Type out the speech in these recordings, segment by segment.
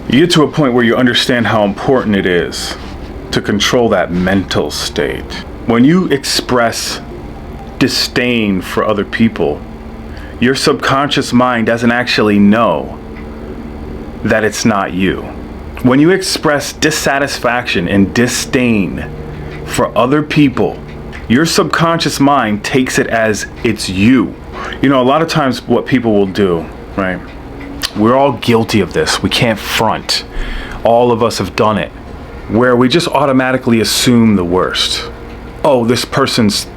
You get to a point where you understand how important it is to control that mental state. When you express disdain for other people, your subconscious mind doesn't actually know that it's not you. When you express dissatisfaction and disdain for other people, your subconscious mind takes it as it's you. You know, a lot of times what people will do, right? We're all guilty of this. We can't front. All of us have done it, where we just automatically assume the worst. Oh, this person's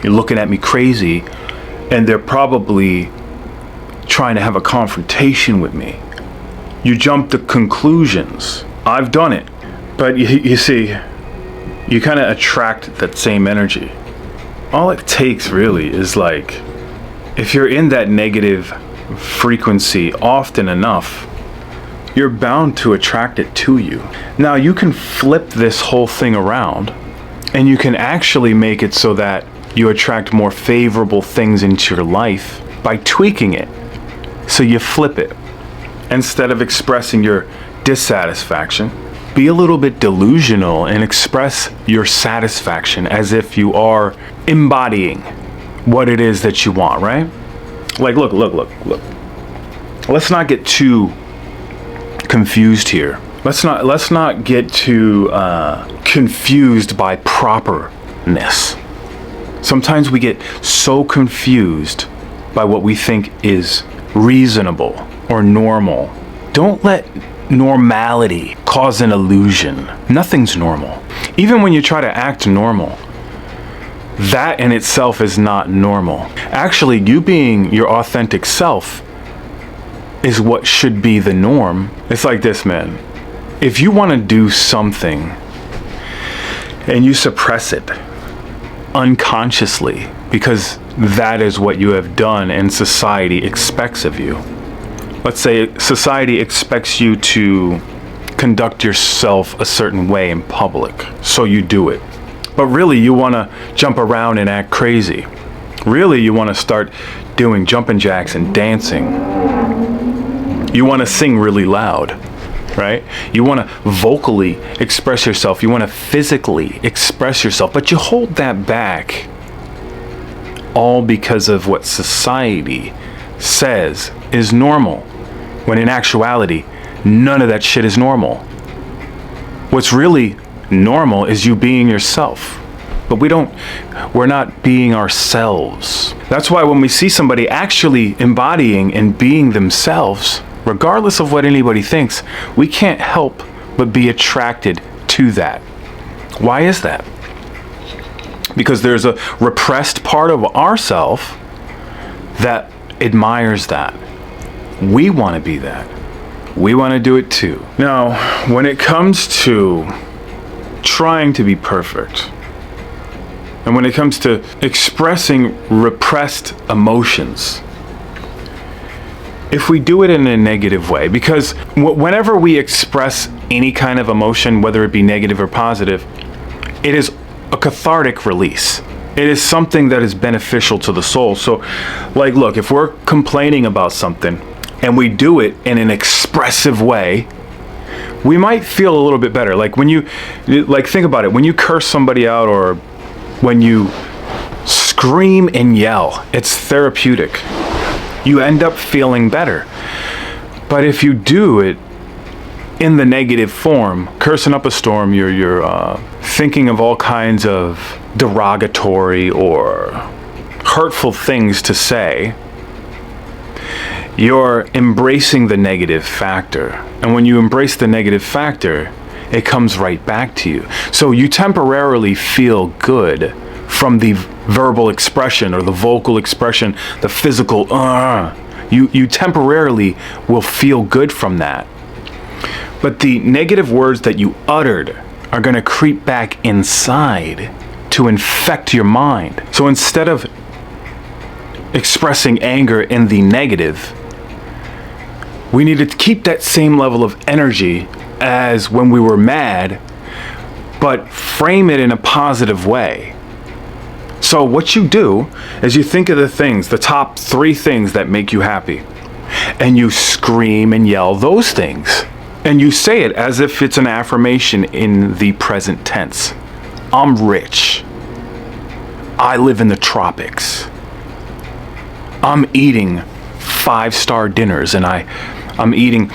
looking at me crazy, and they're probably trying to have a confrontation with me. You jump to conclusions. I've done it. But you see, you kind of attract that same energy. All it takes really is like, if you're in that negative frequency often enough, you're bound to attract it to you. Now you can flip this whole thing around, and you can actually make it so that you attract more favorable things into your life by tweaking it. So you flip it. Instead of expressing your dissatisfaction, be a little bit delusional and express your satisfaction as if you are embodying what it is that you want, right? Like, look. Let's not get too confused here. Let's not get too confused by properness. Sometimes we get so confused by what we think is reasonable or normal. Don't let normality cause an illusion. Nothing's normal. Even when you try to act normal, that in itself is not normal. Actually, you being your authentic self is what should be the norm. It's like this, man. If you want to do something and you suppress it unconsciously because that is what you have done and society expects of you. Let's say society expects you to conduct yourself a certain way in public, so you do it. But really you want to jump around and act crazy. Really you want to start doing jumping jacks and dancing. You want to sing really loud, right? You want to vocally express yourself. You want to physically express yourself, but you hold that back all because of what society says is normal, when in actuality, none of that shit is normal. What's really normal is you being yourself. But we're not being ourselves. That's why when we see somebody actually embodying and being themselves, regardless of what anybody thinks, we can't help but be attracted to that. Why is that? Because there's a repressed part of ourself that admires that. We want to be that. We want to do it too. Now, when it comes to trying to be perfect, and when it comes to expressing repressed emotions, if we do it in a negative way, because whenever we express any kind of emotion, whether it be negative or positive, it is a cathartic release. It is something that is beneficial to the soul. So, like, look, if we're complaining about something and we do it in an expressive way, we might feel a little bit better. Like when you, like, think about it. When you curse somebody out or when you scream and yell, it's therapeutic. You end up feeling better. But if you do it in the negative form, cursing up a storm, you're thinking of all kinds of derogatory or hurtful things to say, you're embracing the negative factor. And when you embrace the negative factor, it comes right back to you. So you temporarily feel good from the verbal expression or the vocal expression, the physical, you temporarily will feel good from that. But the negative words that you uttered are going to creep back inside to infect your mind. So instead of expressing anger in the negative, we need to keep that same level of energy as when we were mad, but frame it in a positive way. So what you do is you think of the things, the top 3 things that make you happy, and you scream and yell those things. And you say it as if it's an affirmation in the present tense. I'm rich. I live in the tropics. I'm eating 5-star dinners, and I'm eating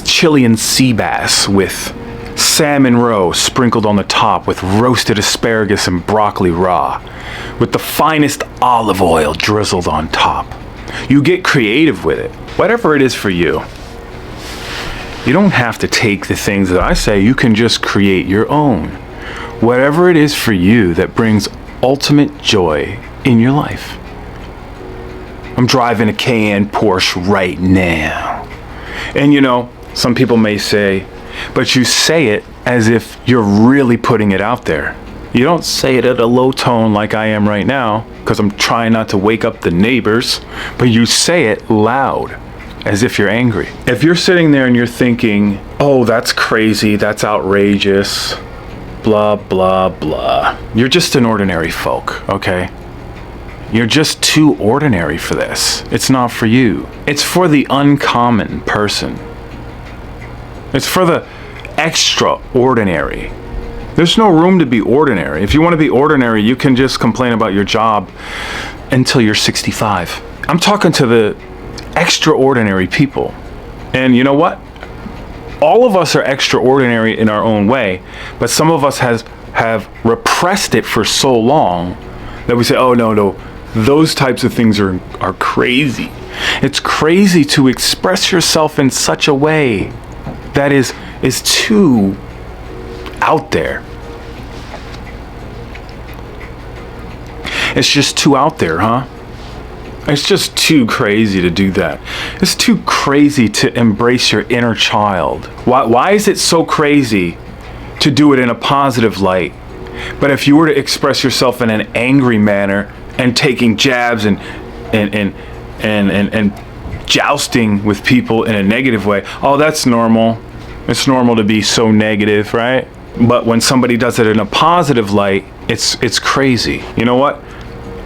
Chilean sea bass with salmon roe sprinkled on the top with roasted asparagus and broccoli raw, with the finest olive oil drizzled on top. You get creative with it. Whatever it is for you. You don't have to take the things that I say. You can just create your own. Whatever it is for you that brings ultimate joy in your life. I'm driving a Cayenne Porsche right now. And you know, some people may say, but you say it as if you're really putting it out there. You don't say it at a low tone like I am right now, because I'm trying not to wake up the neighbors, but you say it loud, as if you're angry. If you're sitting there and you're thinking, oh, that's crazy, that's outrageous, blah, blah, blah. You're just an ordinary folk, okay? You're just too ordinary for this. It's not for you. It's for the uncommon person. It's for the extraordinary. There's no room to be ordinary. If you want to be ordinary, you can just complain about your job until you're 65. I'm talking to the extraordinary people. And you know what? All of us are extraordinary in our own way, but some of us have repressed it for so long that we say, oh, no, those types of things are crazy. It's crazy to express yourself in such a way that is too out there. It's just too out there, huh? It's just too crazy to do that. It's too crazy to embrace your inner child. Why is it so crazy to do it in a positive light? But if you were to express yourself in an angry manner and taking jabs and jousting with people in a negative way, oh, that's normal. It's normal to be so negative, right? But when somebody does it in a positive light, it's crazy. You know what?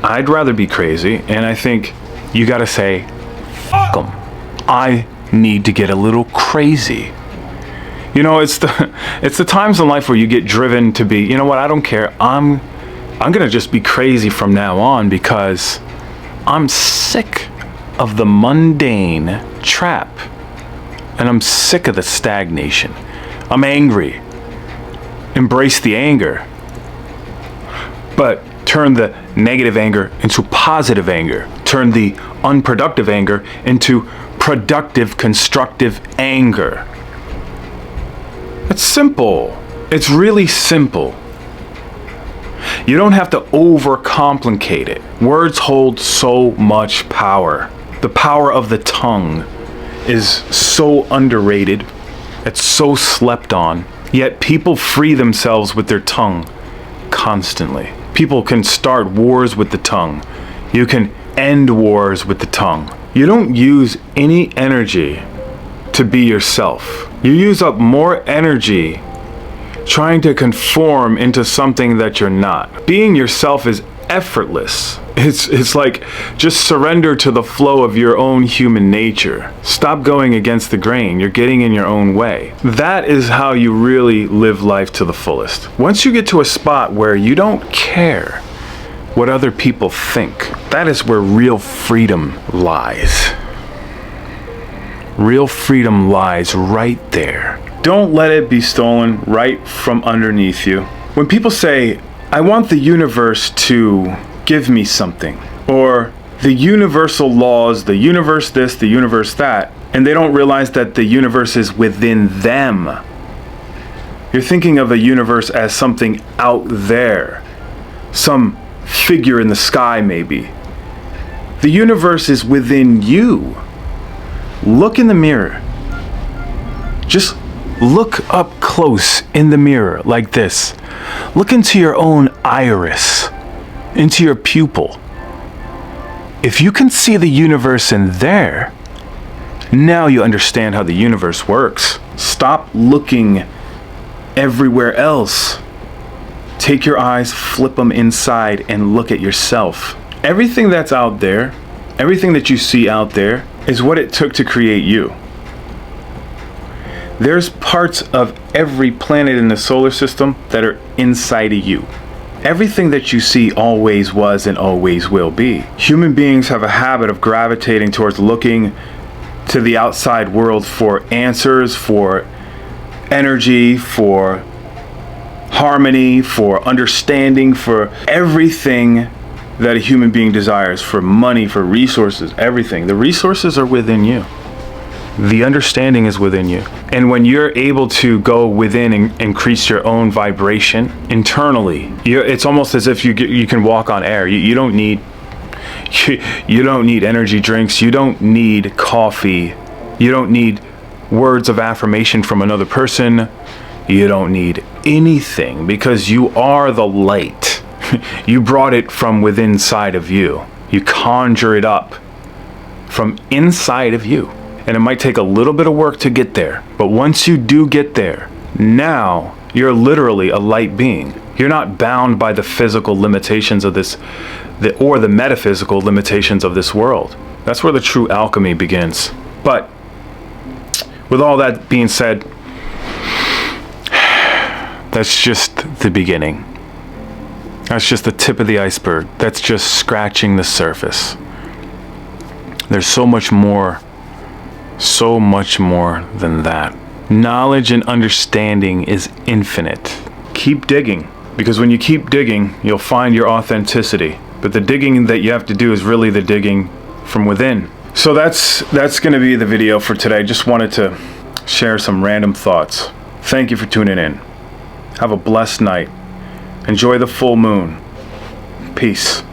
I'd rather be crazy, and I think you gotta say, fuck 'em. I need to get a little crazy. You know, it's the times in life where you get driven to be, you know what, I don't care. I'm gonna just be crazy from now on because I'm sick of the mundane trap. And I'm sick of the stagnation. I'm angry. Embrace the anger. But turn the negative anger into positive anger. Turn the unproductive anger into productive, constructive anger. It's simple. It's really simple. You don't have to overcomplicate it. Words hold so much power. The power of the tongue is so underrated. It's so slept on. Yet people free themselves with their tongue constantly. People can start wars with the tongue. You can end wars with the tongue. You don't use any energy to be yourself. You use up more energy trying to conform into something that you're not. Being yourself is effortless. It's like just surrender to the flow of your own human nature. Stop going against the grain. You're getting in your own way. That is how you really live life to the fullest. Once you get to a spot where you don't care what other people think, that is where real freedom lies. Real freedom lies right there. Don't let it be stolen right from underneath you. When people say, I want the universe to give me something, or the universal laws, the universe this, the universe that, and they don't realize that the universe is within them. You're thinking of a universe as something out there, some figure in the sky maybe. The universe is within you. Look in the mirror. Just look up close in the mirror like this. Look into your own iris, into your pupil. If you can see the universe in there, now you understand how the universe works. Stop looking everywhere else. Take your eyes, flip them inside, and look at yourself. Everything that's out there, everything that you see out there, is what it took to create you. There's parts of every planet in the solar system that are inside of you. Everything that you see always was and always will be. Human beings have a habit of gravitating towards looking to the outside world for answers, for energy, for harmony, for understanding, for everything that a human being desires, for money, for resources, everything. The resources are within you. The understanding is within you. And when you're able to go within and increase your own vibration internally, it's almost as if you can walk on air. You don't need energy drinks. You don't need coffee. You don't need words of affirmation from another person. You don't need anything, because you are the light. You brought it from within inside of you. You conjure it up from inside of you. And it might take a little bit of work to get there. But once you do get there, now you're literally a light being. You're not bound by the physical limitations of this, or the metaphysical limitations of this world. That's where the true alchemy begins. But with all that being said, that's just the beginning. That's just the tip of the iceberg. That's just scratching the surface. There's so much more than that. Knowledge and understanding is infinite. Keep digging, because when you keep digging, you'll find your authenticity. But the digging that you have to do is really the digging from within. So that's going to be the video for today. Just wanted to share some random thoughts. Thank you for tuning in. Have a blessed night. Enjoy the full moon. Peace.